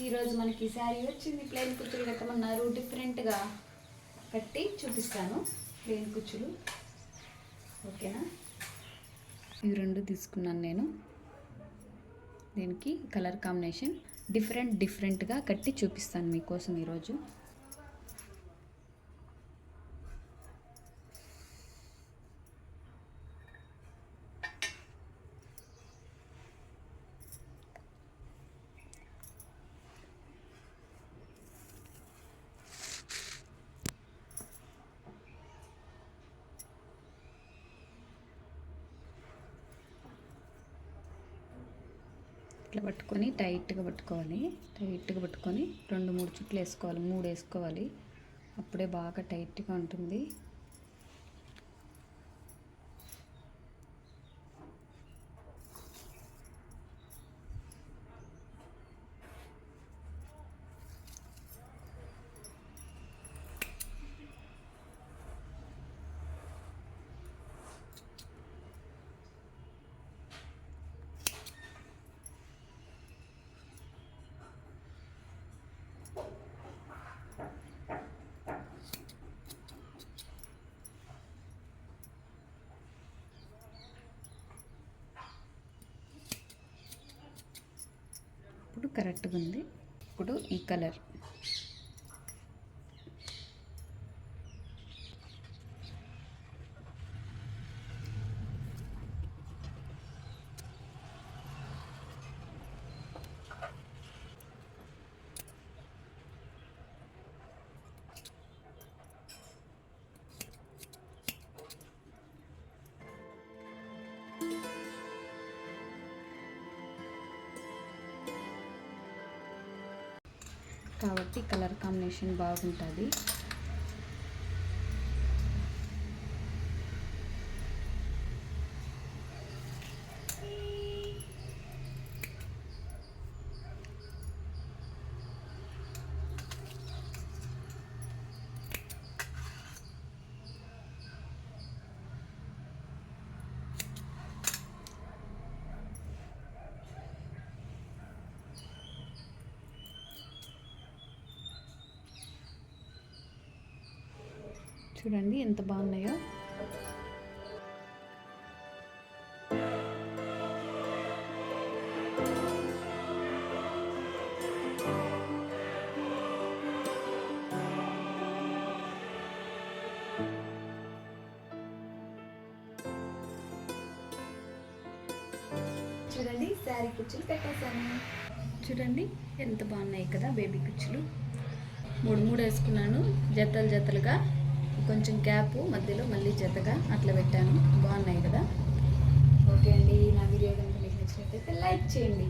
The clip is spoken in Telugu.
ఈరోజు మనకి శారీ వచ్చింది. ప్లెయిన్ కుచ్చులు కట్టమన్నారు. డిఫరెంట్గా కట్టి చూపిస్తాను. ప్లెయిన్ కుచ్చులు ఓకేనా. ఇవి రెండు తీసుకున్నాను నేను. దీనికి కలర్ కాంబినేషన్ డిఫరెంట్గా కట్టి చూపిస్తాను మీకోసం ఈరోజు. ఇట్లా పట్టుకొని టైట్గా పట్టుకోవాలి. టైట్గా పట్టుకొని 2-3 చుట్లు వేసుకోవాలి. 3 వేసుకోవాలి. అప్పుడే బాగా టైట్గా ఉంటుంది. ఇప్పుడు కరెక్ట్గా ఉంది. ఇప్పుడు ఈ కలర్ కాబట్టి కలర్ కాంబినేషన్ బాగుంటుంది. చూడండి ఎంత బాగున్నాయో. చూడండి శారీ కుచ్చులు పెట్టేశాను. చూడండి ఎంత బాగున్నాయి కదా బేబీ కుచ్చులు. 3 వేసుకున్నాను జతలుగా. కొంచెం గ్యాప్ మధ్యలో మళ్ళీ జతగా అట్లా పెట్టాను. బాగున్నాయి కదా. ఓకే అండి, నా వీడియో కనుక మీకు నచ్చినట్లయితే లైక్ చేయండి.